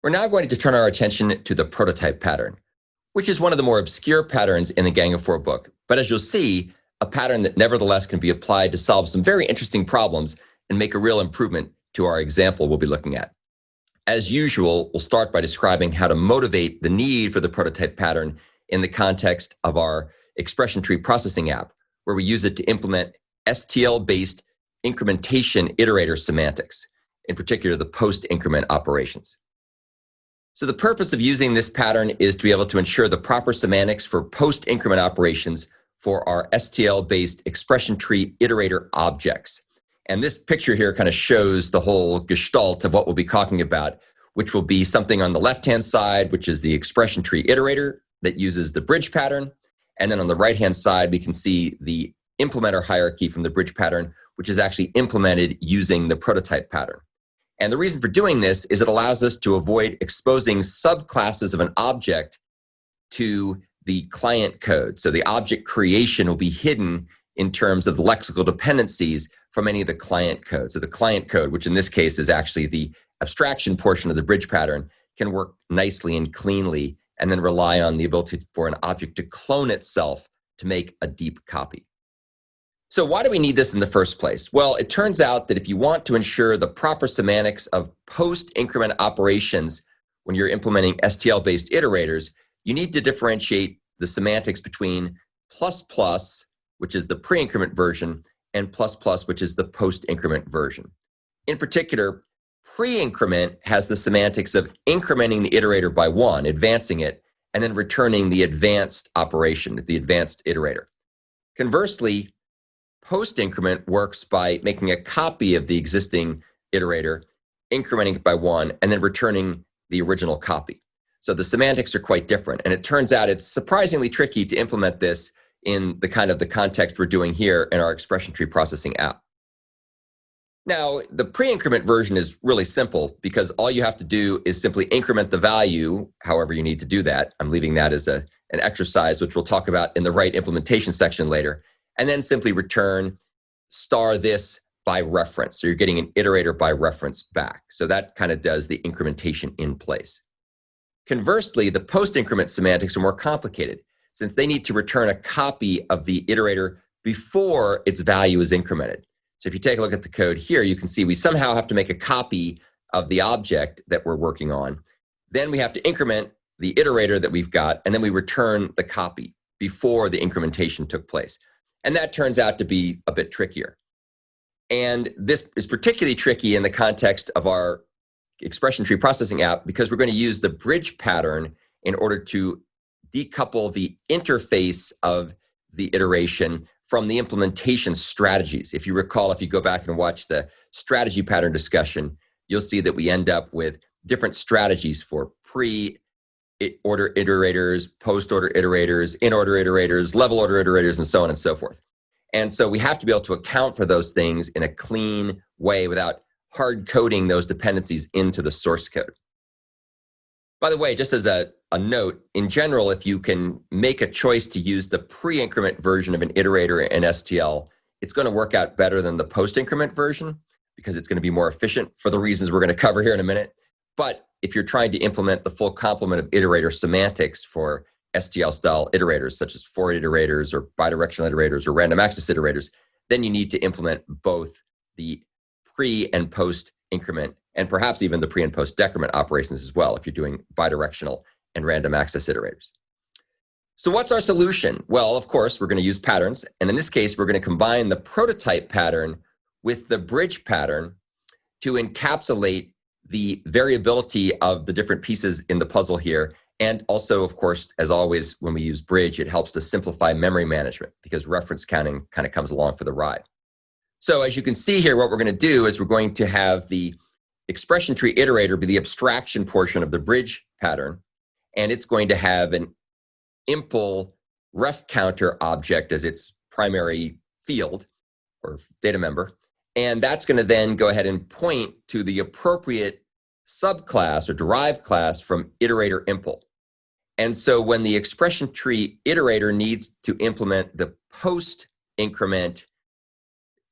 We're now going to turn our attention to the prototype pattern, which is one of the more obscure patterns in the Gang of Four book, but as you'll see, a pattern that nevertheless can be applied to solve some very interesting problems and make a real improvement to our example we'll be looking at. As usual, we'll start by describing how to motivate the need for the prototype pattern in the context of our expression tree processing app, where we use it to implement STL-based incrementation iterator semantics, in particular the post-increment operations. So the purpose of using this pattern is to be able to ensure the proper semantics for post-increment operations for our STL-based expression tree iterator objects. And this picture here kind of shows the whole gestalt of what we'll be talking about, which will be something on the left-hand side, which is the expression tree iterator that uses the bridge pattern. And then on the right-hand side, we can see the implementer hierarchy from the bridge pattern, which is actually implemented using the prototype pattern. And the reason for doing this is it allows us to avoid exposing subclasses of an object to the client code. So the object creation will be hidden in terms of the lexical dependencies from any of the client code. So the client code, which in this case is actually the abstraction portion of the bridge pattern, can work nicely and cleanly and then rely on the ability for an object to clone itself to make a deep copy. So why do we need this in the first place? Well, it turns out that if you want to ensure the proper semantics of post-increment operations when you're implementing STL-based iterators, you need to differentiate the semantics between ++, which is the pre-increment version, and ++, which is the post-increment version. In particular, pre-increment has the semantics of incrementing the iterator by 1, advancing it, and then returning the advanced operation, the advanced iterator. Conversely, post-increment works by making a copy of the existing iterator, incrementing it by 1, and then returning the original copy. So the semantics are quite different. And it turns out it's surprisingly tricky to implement this in the context we're doing here in our expression tree processing app. Now, the pre-increment version is really simple because all you have to do is simply increment the value, however you need to do that. I'm leaving that as an exercise, which we'll talk about in the right implementation section later, and then simply return *this by reference. So you're getting an iterator by reference back. So that kind of does the incrementation in place. Conversely, the post-increment semantics are more complicated since they need to return a copy of the iterator before its value is incremented. So if you take a look at the code here, you can see we somehow have to make a copy of the object that we're working on. Then we have to increment the iterator that we've got, and then we return the copy before the incrementation took place. And that turns out to be a bit trickier. And this is particularly tricky in the context of our expression tree processing app because we're going to use the bridge pattern in order to decouple the interface of the iteration from the implementation strategies. If you recall, if you go back and watch the strategy pattern discussion, you'll see that we end up with different strategies for pre-order iterators, post-order iterators, in-order iterators, level-order iterators, and so on and so forth. And so we have to be able to account for those things in a clean way without hard coding those dependencies into the source code. By the way, just as a note, in general, if you can make a choice to use the pre-increment version of an iterator in STL, it's going to work out better than the post-increment version because it's going to be more efficient for the reasons we're going to cover here in a minute. But if you're trying to implement the full complement of iterator semantics for STL-style iterators, such as for iterators or bidirectional iterators or random access iterators, then you need to implement both the pre and post increment and perhaps even the pre and post decrement operations as well if you're doing bidirectional and random access iterators. So what's our solution? Well, of course, we're going to use patterns. And in this case, we're going to combine the prototype pattern with the bridge pattern to encapsulate the variability of the different pieces in the puzzle here. And also, of course, as always, when we use bridge, it helps to simplify memory management because reference counting kind of comes along for the ride. So as you can see here, what we're going to do is we're going to have the expression tree iterator be the abstraction portion of the bridge pattern, and it's going to have an impl ref counter object as its primary field or data member. And that's going to then go ahead and point to the appropriate subclass or derived class from iterator impl. And so when the expression tree iterator needs to implement the post increment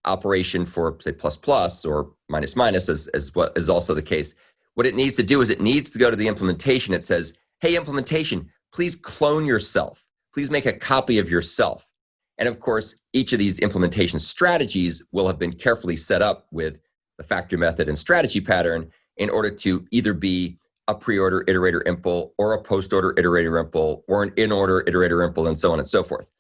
operation for, say, ++ or --- as what is also the case, What it needs to do is it needs to go to the implementation. It says, hey, implementation, please clone yourself. Please make a copy of yourself. And of course, each of these implementation strategies will have been carefully set up with the factory method and strategy pattern in order to either be a pre-order iterator impl or a post-order iterator impl or an in-order iterator impl and so on and so forth.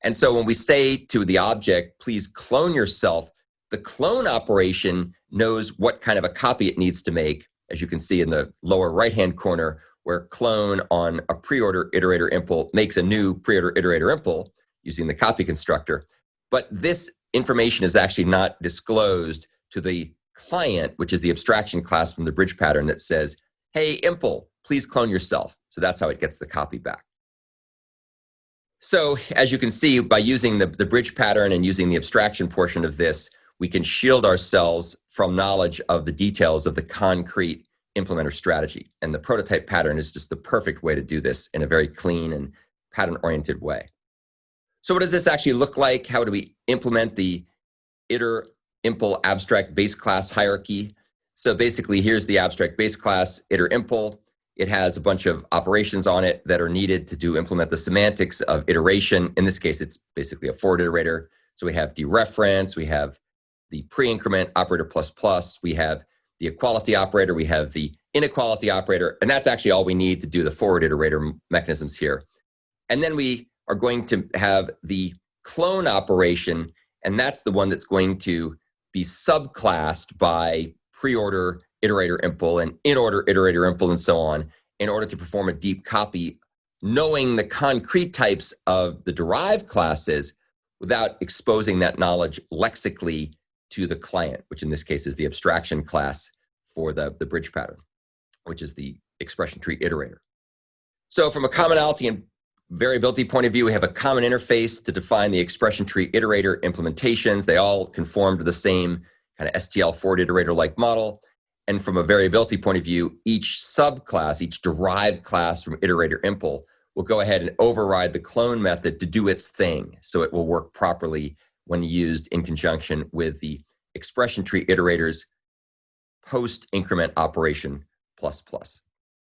And so when we say to the object, please clone yourself, the clone operation knows what kind of a copy it needs to make, as you can see in the lower right-hand corner, where clone on a pre-order iterator impl makes a new pre-order iterator impl using the copy constructor. But this information is actually not disclosed to the client, which is the abstraction class from the bridge pattern that says, hey, impl, please clone yourself. So that's how it gets the copy back. So as you can see, by using the bridge pattern and using the abstraction portion of this, we can shield ourselves from knowledge of the details of the concrete implementer strategy. And the prototype pattern is just the perfect way to do this in a very clean and pattern-oriented way. So what does this actually look like? How do we implement the iter impl abstract base class hierarchy? So basically, here's the abstract base class, iter impl. It has a bunch of operations on it that are needed to implement the semantics of iteration. In this case, it's basically a forward iterator. So we have dereference, we have the pre-increment operator ++, we have the equality operator, we have the inequality operator, and that's actually all we need to do the forward iterator mechanisms here. And then we are going to have the clone operation, and that's the one that's going to be subclassed by pre-order iterator impl and in-order iterator impl and so on in order to perform a deep copy, knowing the concrete types of the derived classes without exposing that knowledge lexically to the client, which in this case is the abstraction class for the bridge pattern, which is the expression tree iterator. So from a commonality and variability point of view, we have a common interface to define the expression tree iterator implementations. They all conform to the same kind of STL forward iterator-like model. And from a variability point of view, each subclass, each derived class from iterator impl will go ahead and override the clone method to do its thing. So it will work properly when used in conjunction with the expression tree iterator's post-increment operation ++.